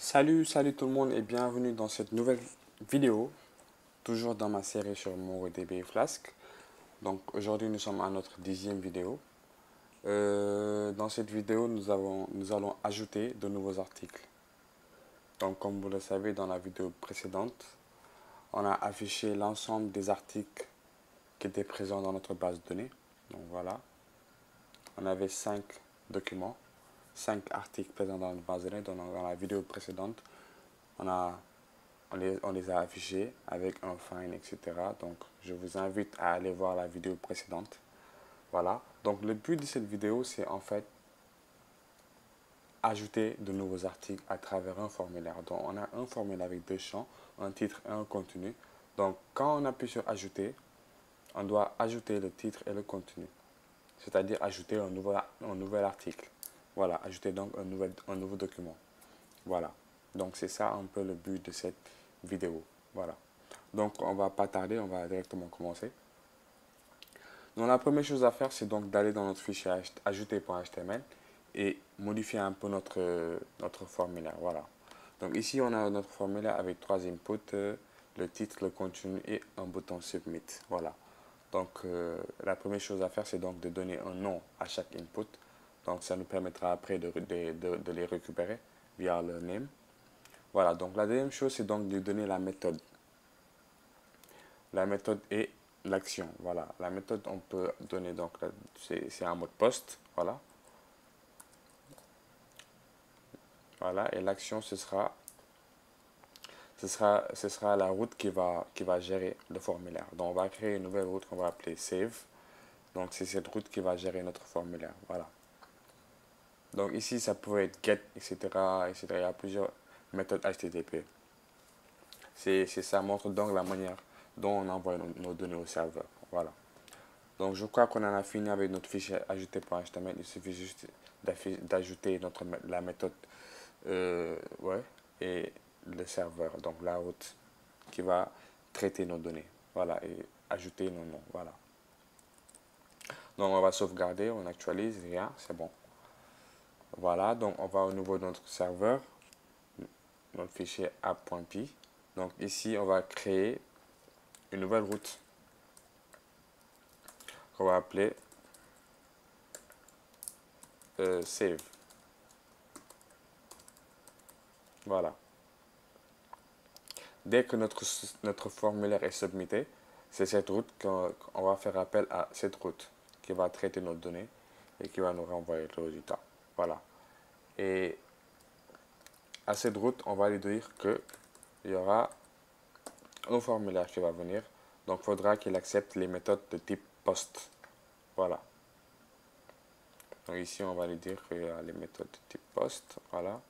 Salut tout le monde et bienvenue dans cette nouvelle vidéo, toujours dans ma série sur MongoDB et Flask. Donc aujourd'hui nous sommes à notre 10e vidéo. Dans cette vidéo nous allons ajouter de nouveaux articles. Donc comme vous le savez dans la vidéo précédente, on a affiché l'ensemble des articles qui étaient présents dans notre base de données. Donc voilà, on avait 5 documents, 5 articles présents dans notre base de données. Donc dans la vidéo précédente, on a on les a affichés avec un find, etc. Donc, je vous invite à aller voir la vidéo précédente. Voilà. Donc, le but de cette vidéo, c'est en fait ajouter de nouveaux articles à travers un formulaire. Donc, on a un formulaire avec deux champs, un titre et un contenu. Donc, quand on appuie sur ajouter, on doit ajouter le titre et le contenu. C'est-à-dire ajouter un nouvel article. Voilà, ajouter donc un nouveau document. Voilà. Donc, c'est ça un peu le but de cette vidéo. Voilà. Donc, on va pas tarder, on va directement commencer. Donc, la première chose à faire, c'est donc d'aller dans notre fichier ajouter.html et modifier un peu notre formulaire. Voilà. Donc, ici, on a notre formulaire avec trois inputs, le titre, le contenu et un bouton Submit. Voilà. Donc, la première chose à faire, c'est donc de donner un nom à chaque input. Donc, ça nous permettra après de les récupérer via le name. Voilà. Donc, la deuxième chose, c'est donc de donner la méthode. La méthode est l'action. Voilà. La méthode, on peut donner donc, c'est un mot de poste. Voilà. Voilà. Et l'action, ce sera la route qui va gérer le formulaire. Donc, on va créer une nouvelle route qu'on va appeler save. Donc, c'est cette route qui va gérer notre formulaire. Voilà. Donc, ici, ça pourrait être get, etc., etc. Il y a plusieurs méthodes HTTP. Ça montre donc la manière dont on envoie nos données au serveur. Voilà. Donc, je crois qu'on en a fini avec notre fichier ajouter.html. Il suffit juste d'ajouter la méthode ouais, et le serveur, donc la route qui va traiter nos données. Voilà, et ajouter nos noms. Voilà. Donc, on va sauvegarder, on actualise, rien, c'est bon. Voilà, donc on va au niveau de notre serveur, notre fichier app.py. Donc, ici, on va créer une nouvelle route qu'on va appeler save. Voilà. Dès que notre formulaire est submité, c'est cette route qu'on va faire appel à cette route qui va traiter nos données et qui va nous renvoyer le résultat. Voilà. Et à cette route, on va lui dire qu'il y aura un formulaire qui va venir. Donc, il faudra qu'il accepte les méthodes de type post. Voilà. Donc, ici, on va lui dire qu'il y a les méthodes de type post. Voilà.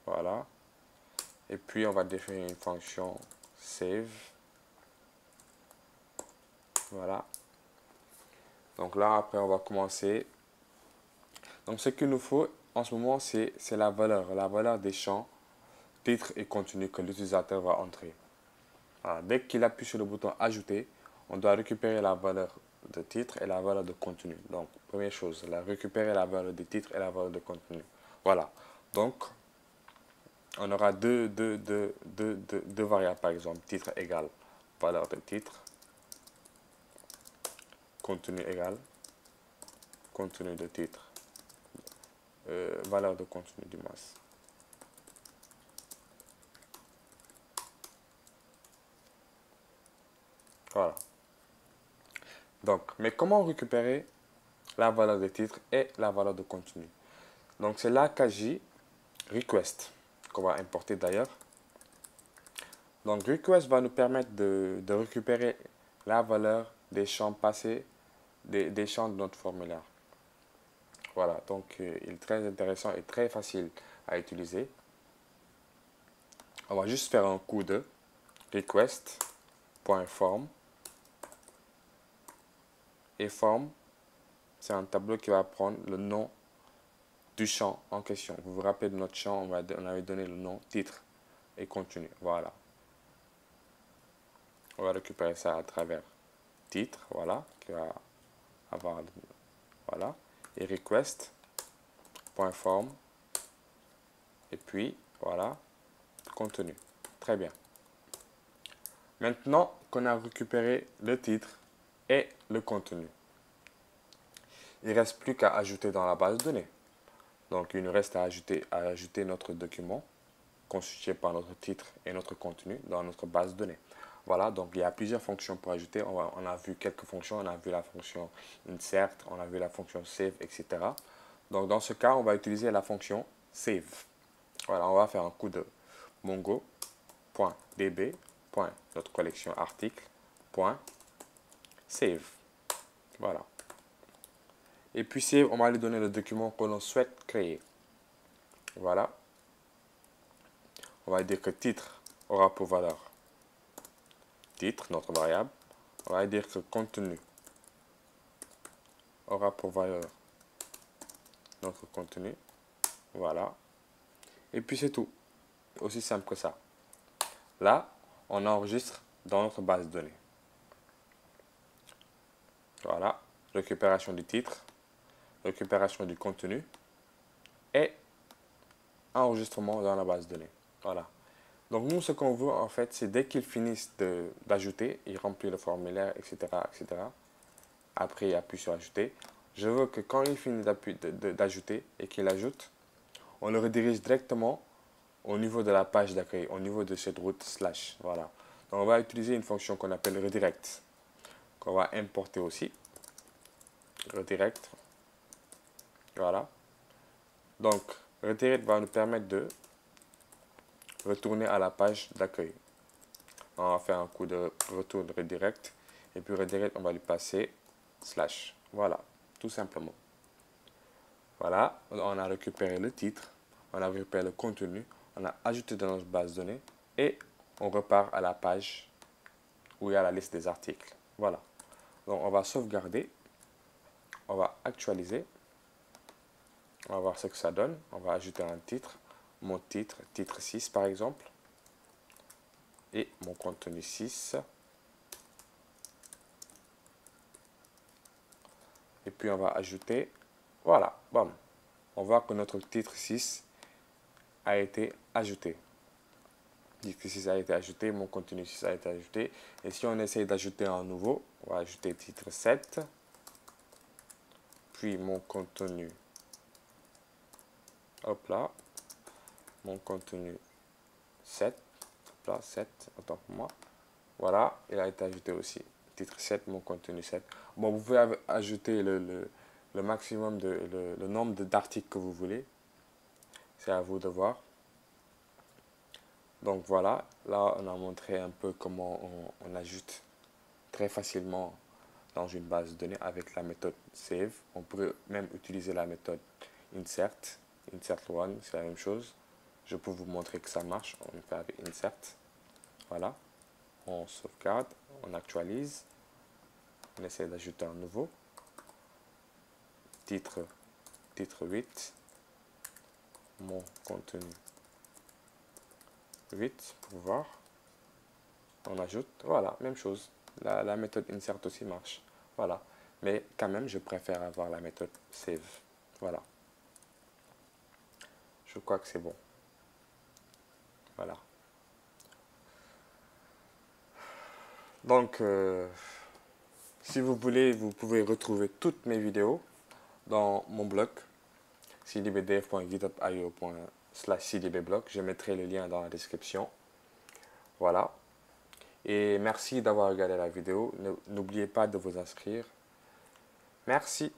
Voilà. Et puis, on va définir une fonction save. Voilà. Donc là, après, on va commencer. Donc, ce qu'il nous faut en ce moment, c'est la valeur des champs, titre et contenu que l'utilisateur va entrer. Voilà. Dès qu'il appuie sur le bouton ajouter, on doit récupérer la valeur de titre et la valeur de contenu. Donc, première chose, récupérer la valeur de titre et la valeur de contenu. Voilà. Donc, on aura deux variables, par exemple, titre égale valeur de titre, contenu égale contenu de titre, valeur de contenu du moins. Voilà. Donc, mais comment récupérer la valeur de titre et la valeur de contenu? Donc, c'est là qu'agit request, qu'on va importer d'ailleurs. Donc, request va nous permettre de récupérer la valeur des champs passés, des champs de notre formulaire. Voilà, donc il est très intéressant et très facile à utiliser. On va juste faire un coup de request.form. Et form, c'est un tableau qui va prendre le nom du champ en question. Vous vous rappelez de notre champ, on avait donné le nom, titre et contenu. Voilà. On va récupérer ça à travers titre, voilà, qui va avoir, voilà, et request.form Et puis, voilà, contenu. Très bien. Maintenant qu'on a récupéré le titre et le contenu, il ne reste plus qu'à ajouter dans la base de données. Donc, il nous reste à ajouter notre document constitué par notre titre et notre contenu dans notre base de données. Voilà, donc il y a plusieurs fonctions pour ajouter. On a vu quelques fonctions. On a vu la fonction insert, on a vu la fonction save, etc. Donc, dans ce cas, on va utiliser la fonction save. Voilà, on va faire un coup de mongo.db, notre collection article, save. Voilà. Et puis save, on va lui donner le document que l'on souhaite créer. Voilà. On va dire que titre aura pour valeur titre, notre variable. On va dire que contenu aura pour valeur notre contenu. Voilà. Et puis c'est tout. Aussi simple que ça. Là, on enregistre dans notre base de données. Voilà. Récupération du titre, récupération du contenu et enregistrement dans la base de données. Voilà. Donc nous, ce qu'on veut en fait, c'est dès qu'ils finissent d'ajouter, ils remplissent le formulaire, etc., etc. Après, il appuie sur ajouter. Je veux que quand il finit d'ajouter et qu'il ajoute, on le redirige directement au niveau de la page d'accueil, au niveau de cette route slash. Voilà. Donc on va utiliser une fonction qu'on appelle redirect, qu'on va importer aussi. Redirect. Voilà. Donc, redirect va nous permettre de retourner à la page d'accueil. On va faire un coup de retour de redirect. Et puis redirect, on va lui passer slash. Voilà, tout simplement. Voilà, on a récupéré le titre, on a récupéré le contenu, on a ajouté dans notre base de données et on repart à la page où il y a la liste des articles. Voilà. Donc on va sauvegarder, on va actualiser, on va voir ce que ça donne. On va ajouter un titre, mon titre, titre 6 par exemple, et mon contenu 6. Et puis on va ajouter, voilà, bam. On voit que notre titre 6 a été ajouté. Titre 6 a été ajouté, mon contenu 6 a été ajouté. Et si on essaye d'ajouter un nouveau, on va ajouter titre 7, puis mon contenu, hop là, mon contenu 7, hop là, 7, autant pour moi. Voilà, il a été ajouté aussi. Titre 7, mon contenu 7. Bon, vous pouvez ajouter le maximum, le nombre d'articles que vous voulez. C'est à vous de voir. Donc voilà, là on a montré un peu comment on ajoute très facilement dans une base de données avec la méthode save. On pourrait même utiliser la méthode insert. Insert one, c'est la même chose. Je peux vous montrer que ça marche. On le fait avec insert. Voilà. On sauvegarde, on actualise. On essaie d'ajouter un nouveau. Titre 8. Mon contenu 8 pour voir. On ajoute, voilà, même chose. La méthode insert aussi marche. Voilà. Mais quand même, je préfère avoir la méthode save. Voilà. Je crois que c'est bon. Voilà. Donc, si vous voulez, vous pouvez retrouver toutes mes vidéos dans mon blog cdbdev.github.io/cdbblog. Je mettrai le lien dans la description. Voilà. Et merci d'avoir regardé la vidéo. N'oubliez pas de vous inscrire. Merci.